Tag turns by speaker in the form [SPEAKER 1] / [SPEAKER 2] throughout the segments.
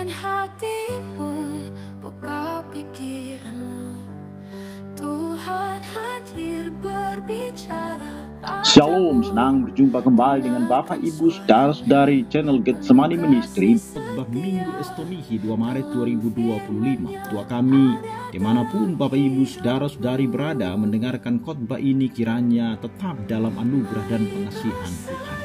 [SPEAKER 1] hatimu, buka pikiranmu. Tuhan hadir berbicara.
[SPEAKER 2] Shalom, senang berjumpa kembali dengan Bapak Ibu Saudara-saudari channel Getsemani Ministry. Khotbah Minggu Estomihi 2 Maret 2025. Doa kami dimanapun Bapak Ibu Saudara-saudari berada mendengarkan khotbah ini kiranya tetap dalam anugerah dan pengasihan Tuhan.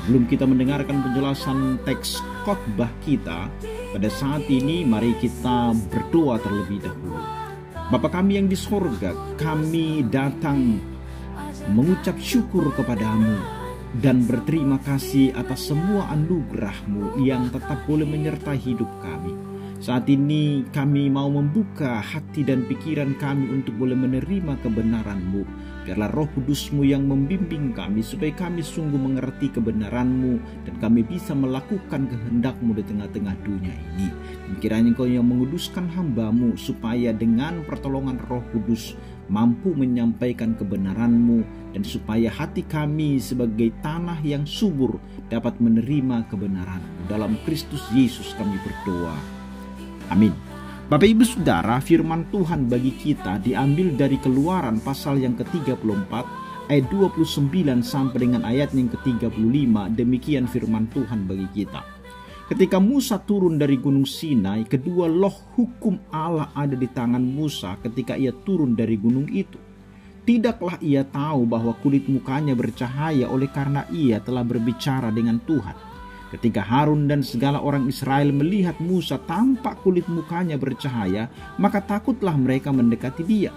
[SPEAKER 2] Sebelum kita mendengarkan penjelasan teks khotbah kita pada saat ini, mari kita berdoa terlebih dahulu. Bapa kami yang di sorga, kami datang mengucap syukur kepadamu dan berterima kasih atas semua anugerah-Mu yang tetap boleh menyertai hidup kami. Saat ini kami mau membuka hati dan pikiran kami untuk boleh menerima kebenaran-Mu. Biarlah Roh Kudus-Mu yang membimbing kami supaya kami sungguh mengerti kebenaran-Mu dan kami bisa melakukan kehendak-Mu di tengah-tengah dunia ini. Dan kiranya Engkau yang menguduskan hamba-Mu supaya dengan pertolongan Roh Kudus mampu menyampaikan kebenaran-Mu dan supaya hati kami sebagai tanah yang subur dapat menerima kebenaran-Mu. Dalam Kristus Yesus kami berdoa. Amin. Bapak Ibu Saudara, firman Tuhan bagi kita diambil dari Keluaran pasal yang ke-34 ayat 29 sampai dengan ayat yang ke-35. Demikian firman Tuhan bagi kita. Ketika Musa turun dari Gunung Sinai, kedua loh hukum Allah ada di tangan Musa ketika ia turun dari gunung itu. Tidaklah ia tahu bahwa kulit mukanya bercahaya oleh karena ia telah berbicara dengan Tuhan. Ketika Harun dan segala orang Israel melihat Musa tampak kulit mukanya bercahaya, maka takutlah mereka mendekati dia.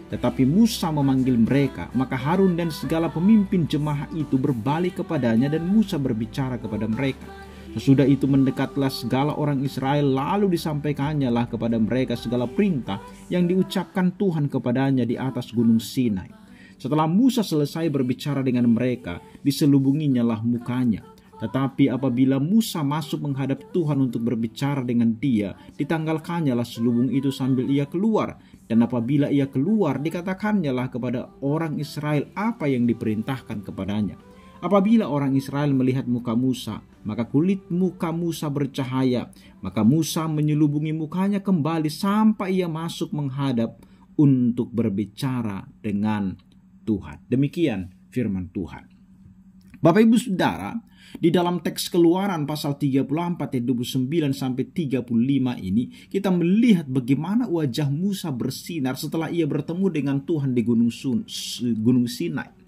[SPEAKER 2] Tetapi Musa memanggil mereka, maka Harun dan segala pemimpin jemaah itu berbalik kepadanya dan Musa berbicara kepada mereka. Sesudah itu mendekatlah segala orang Israel, lalu disampaikannya lah kepada mereka segala perintah yang diucapkan Tuhan kepadanya di atas gunung Sinai. Setelah Musa selesai berbicara dengan mereka, diselubunginya lah mukanya. Tetapi apabila Musa masuk menghadap Tuhan untuk berbicara dengan dia, ditanggalkannya lah selubung itu sambil ia keluar. Dan apabila ia keluar, dikatakannya lah kepada orang Israel apa yang diperintahkan kepadanya. Apabila orang Israel melihat muka Musa, maka kulit muka Musa bercahaya. Maka Musa menyelubungi mukanya kembali sampai ia masuk menghadap untuk berbicara dengan Tuhan. Demikian firman Tuhan. Bapak Ibu Saudara, di dalam teks Keluaran pasal 34 ayat 29 sampai 35 ini kita melihat bagaimana wajah Musa bersinar setelah ia bertemu dengan Tuhan di Gunung Sinai.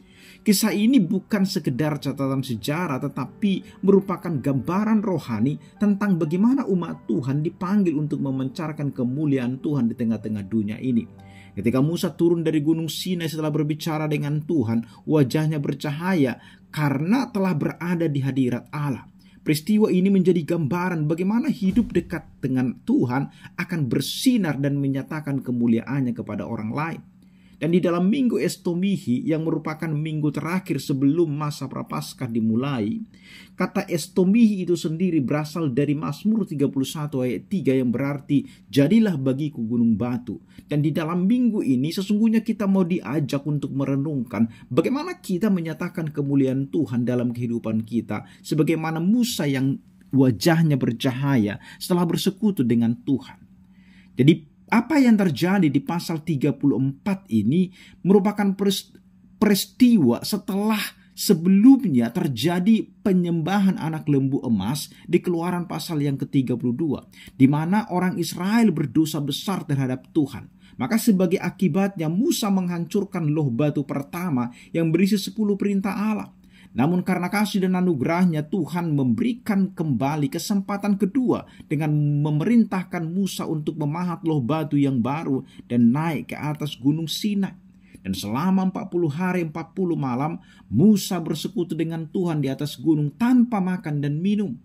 [SPEAKER 2] Kisah ini bukan sekedar catatan sejarah tetapi merupakan gambaran rohani tentang bagaimana umat Tuhan dipanggil untuk memancarkan kemuliaan Tuhan di tengah-tengah dunia ini. Ketika Musa turun dari Gunung Sinai setelah berbicara dengan Tuhan, wajahnya bercahaya karena telah berada di hadirat Allah. Peristiwa ini menjadi gambaran bagaimana hidup dekat dengan Tuhan akan bersinar dan menyatakan kemuliaannya kepada orang lain. Dan di dalam Minggu Estomihi yang merupakan minggu terakhir sebelum masa Prapaskah dimulai, kata Estomihi itu sendiri berasal dari Mazmur 31 ayat 3 yang berarti jadilah bagiku gunung batu. Dan di dalam minggu ini sesungguhnya kita mau diajak untuk merenungkan bagaimana kita menyatakan kemuliaan Tuhan dalam kehidupan kita, sebagaimana Musa yang wajahnya bercahaya setelah bersekutu dengan Tuhan. Jadi apa yang terjadi di pasal 34 ini merupakan peristiwa setelah sebelumnya terjadi penyembahan anak lembu emas di Keluaran pasal yang ke-32, di mana orang Israel berdosa besar terhadap Tuhan. Maka sebagai akibatnya Musa menghancurkan loh batu pertama yang berisi 10 perintah Allah. Namun karena kasih dan anugerahnya Tuhan memberikan kembali kesempatan kedua dengan memerintahkan Musa untuk memahat loh batu yang baru dan naik ke atas gunung Sinai. Dan selama 40 hari 40 malam Musa bersekutu dengan Tuhan di atas gunung tanpa makan dan minum.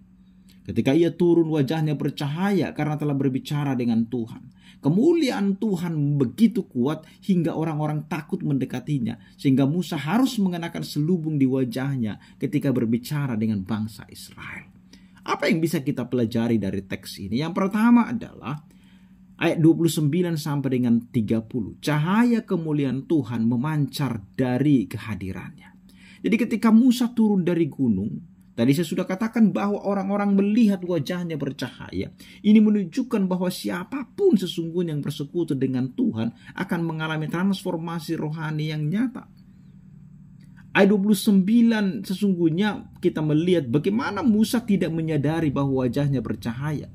[SPEAKER 2] Ketika ia turun wajahnya bercahaya karena telah berbicara dengan Tuhan. Kemuliaan Tuhan begitu kuat hingga orang-orang takut mendekatinya. Sehingga Musa harus mengenakan selubung di wajahnya ketika berbicara dengan bangsa Israel. Apa yang bisa kita pelajari dari teks ini? Yang pertama adalah ayat 29 sampai dengan 30. Cahaya kemuliaan Tuhan memancar dari kehadirannya. Jadi ketika Musa turun dari gunung, Tadi saya sudah katakan bahwa orang-orang melihat wajahnya bercahaya. Ini menunjukkan bahwa siapapun sesungguhnya yang bersekutu dengan Tuhan akan mengalami transformasi rohani yang nyata. Ayat 29 sesungguhnya kita melihat bagaimana Musa tidak menyadari bahwa wajahnya bercahaya.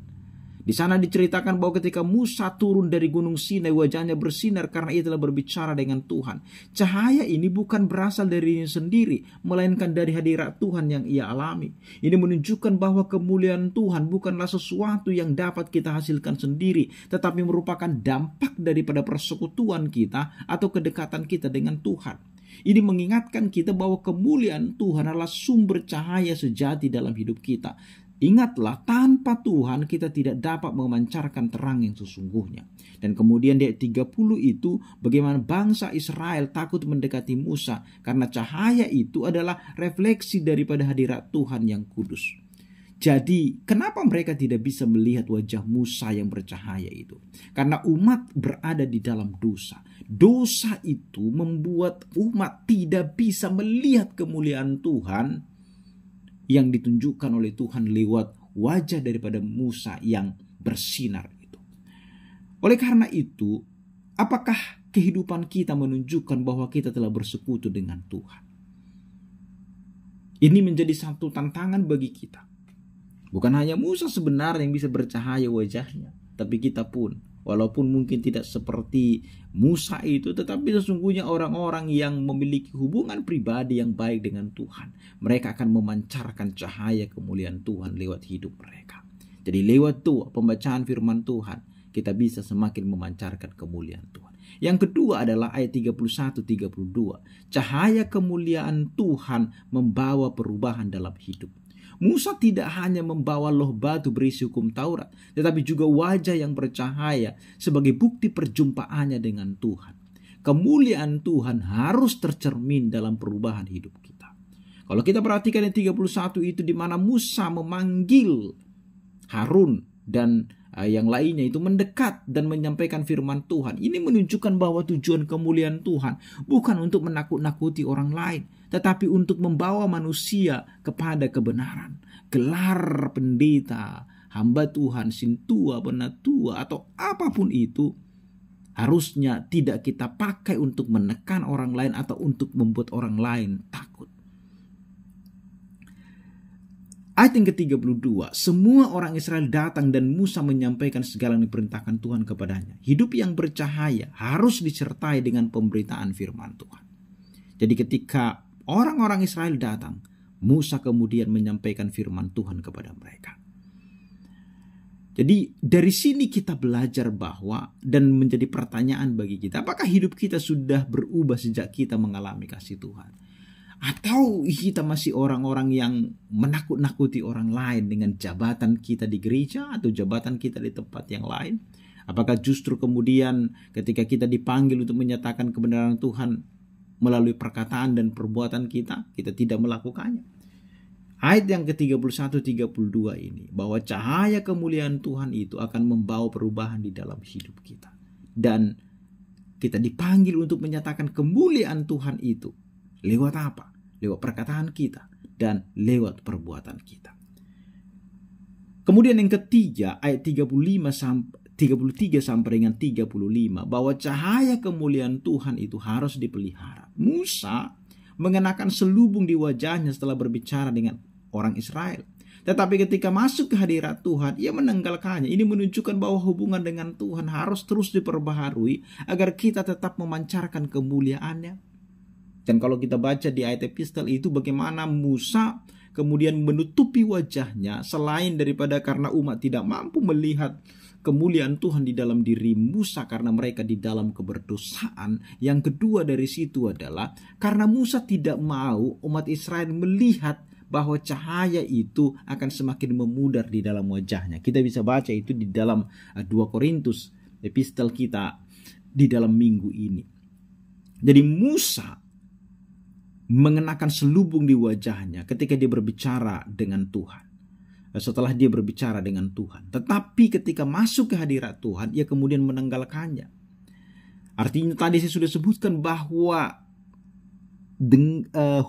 [SPEAKER 2] Di sana diceritakan bahwa ketika Musa turun dari gunung Sinai, wajahnya bersinar karena ia telah berbicara dengan Tuhan. Cahaya ini bukan berasal dari dirinya sendiri, melainkan dari hadirat Tuhan yang ia alami. Ini menunjukkan bahwa kemuliaan Tuhan bukanlah sesuatu yang dapat kita hasilkan sendiri, tetapi merupakan dampak daripada persekutuan kita atau kedekatan kita dengan Tuhan. Ini mengingatkan kita bahwa kemuliaan Tuhan adalah sumber cahaya sejati dalam hidup kita. Ingatlah, tanpa Tuhan kita tidak dapat memancarkan terang yang sesungguhnya. Dan kemudian di ayat 30 itu, bagaimana bangsa Israel takut mendekati Musa karena cahaya itu adalah refleksi daripada hadirat Tuhan yang kudus. Jadi, kenapa mereka tidak bisa melihat wajah Musa yang bercahaya itu? Karena umat berada di dalam dosa. Dosa itu membuat umat tidak bisa melihat kemuliaan Tuhan yang ditunjukkan oleh Tuhan lewat wajah daripada Musa yang bersinar itu. Oleh karena itu, apakah kehidupan kita menunjukkan bahwa kita telah bersekutu dengan Tuhan? Ini menjadi satu tantangan bagi kita. Bukan hanya Musa sebenarnya yang bisa bercahaya wajahnya, tapi kita pun, walaupun mungkin tidak seperti Musa itu, tetapi sesungguhnya orang-orang yang memiliki hubungan pribadi yang baik dengan Tuhan, mereka akan memancarkan cahaya kemuliaan Tuhan lewat hidup mereka. Jadi lewat pembacaan firman Tuhan, kita bisa semakin memancarkan kemuliaan Tuhan. Yang kedua adalah ayat 31-32. Cahaya kemuliaan Tuhan membawa perubahan dalam hidup. Musa tidak hanya membawa loh batu berisi hukum Taurat, tetapi juga wajah yang bercahaya sebagai bukti perjumpaannya dengan Tuhan. Kemuliaan Tuhan harus tercermin dalam perubahan hidup kita. Kalau kita perhatikan yang 31 itu, di mana Musa memanggil Harun dan yang lainnya itu mendekat dan menyampaikan firman Tuhan. Ini menunjukkan bahwa tujuan kemuliaan Tuhan bukan untuk menakut-nakuti orang lain, tetapi untuk membawa manusia kepada kebenaran. Gelar pendeta, hamba Tuhan, sintua, penatua, atau apapun itu, harusnya tidak kita pakai untuk menekan orang lain atau untuk membuat orang lain takut. Ayat yang ke-32, semua orang Israel datang dan Musa menyampaikan segala yang diperintahkan Tuhan kepadanya. Hidup yang bercahaya harus disertai dengan pemberitaan firman Tuhan. Jadi ketika orang-orang Israel datang, Musa kemudian menyampaikan firman Tuhan kepada mereka. Jadi dari sini kita belajar bahwa, dan menjadi pertanyaan bagi kita, apakah hidup kita sudah berubah sejak kita mengalami kasih Tuhan? Atau kita masih orang-orang yang menakut-nakuti orang lain dengan jabatan kita di gereja atau jabatan kita di tempat yang lain? Apakah justru kemudian ketika kita dipanggil untuk menyatakan kebenaran Tuhan melalui perkataan dan perbuatan kita tidak melakukannya? Ayat yang ke-31-32 ini, bahwa cahaya kemuliaan Tuhan itu akan membawa perubahan di dalam hidup kita. Dan kita dipanggil untuk menyatakan kemuliaan Tuhan itu lewat apa? Lewat perkataan kita dan lewat perbuatan kita. Kemudian yang ketiga, ayat 33 sampai dengan 35, bahwa cahaya kemuliaan Tuhan itu harus dipelihara. Musa mengenakan selubung di wajahnya setelah berbicara dengan orang Israel. Tetapi ketika masuk ke hadirat Tuhan, ia menanggalkannya. Ini menunjukkan bahwa hubungan dengan Tuhan harus terus diperbaharui agar kita tetap memancarkan kemuliaannya. Dan kalau kita baca di ayat epistel itu, bagaimana Musa kemudian menutupi wajahnya, selain daripada karena umat tidak mampu melihat kemuliaan Tuhan di dalam diri Musa karena mereka di dalam keberdosaan. Yang kedua dari situ adalah karena Musa tidak mau umat Israel melihat bahwa cahaya itu akan semakin memudar di dalam wajahnya. Kita bisa baca itu di dalam 2 Korintus, epistel kita di dalam minggu ini. Jadi Musa mengenakan selubung di wajahnya ketika dia berbicara dengan Tuhan. Setelah dia berbicara dengan Tuhan. Tetapi ketika masuk ke hadirat Tuhan, ia kemudian menanggalkannya. Artinya tadi saya sudah sebutkan bahwa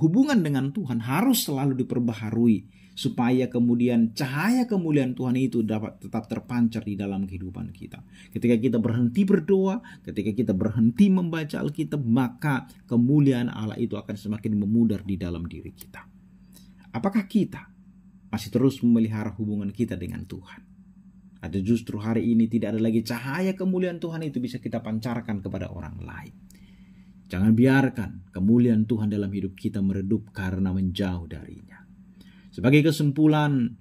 [SPEAKER 2] hubungan dengan Tuhan harus selalu diperbaharui supaya kemudian cahaya kemuliaan Tuhan itu dapat tetap terpancar di dalam kehidupan kita. Ketika kita berhenti berdoa, ketika kita berhenti membaca Alkitab, maka kemuliaan Allah itu akan semakin memudar di dalam diri kita. Apakah kita masih terus memelihara hubungan kita dengan Tuhan? Atau justru hari ini tidak ada lagi cahaya kemuliaan Tuhan itu bisa kita pancarkan kepada orang lain? Jangan biarkan kemuliaan Tuhan dalam hidup kita meredup karena menjauh darinya. Sebagai kesimpulan,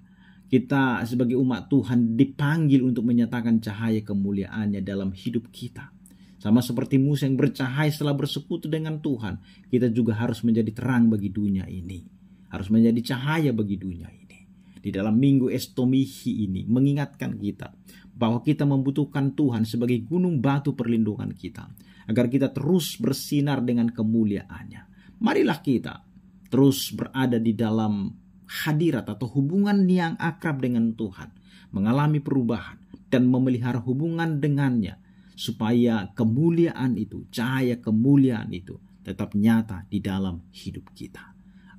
[SPEAKER 2] kita sebagai umat Tuhan dipanggil untuk menyatakan cahaya kemuliaannya dalam hidup kita. Sama seperti Musa yang bercahaya setelah bersekutu dengan Tuhan, kita juga harus menjadi terang bagi dunia ini. Harus menjadi cahaya bagi dunia ini. Di dalam minggu Estomihi ini mengingatkan kita bahwa kita membutuhkan Tuhan sebagai gunung batu perlindungan kita, agar kita terus bersinar dengan kemuliaannya. Marilah kita terus berada di dalam hadirat atau hubungan yang akrab dengan Tuhan, mengalami perubahan dan memelihara hubungan dengannya, supaya kemuliaan itu, cahaya kemuliaan itu tetap nyata di dalam hidup kita.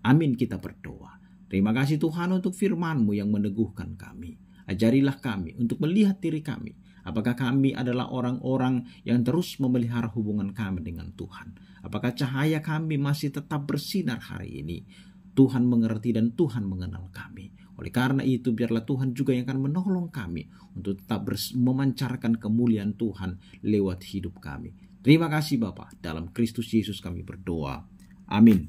[SPEAKER 2] Amin, kita berdoa. Terima kasih Tuhan untuk firman-Mu yang meneguhkan kami. Ajarilah kami untuk melihat diri kami. Apakah kami adalah orang-orang yang terus memelihara hubungan kami dengan Tuhan? Apakah cahaya kami masih tetap bersinar hari ini? Tuhan mengerti dan Tuhan mengenal kami. Oleh karena itu, biarlah Tuhan juga yang akan menolong kami untuk tetap memancarkan kemuliaan Tuhan lewat hidup kami. Terima kasih Bapa, dalam Kristus Yesus kami berdoa. Amin.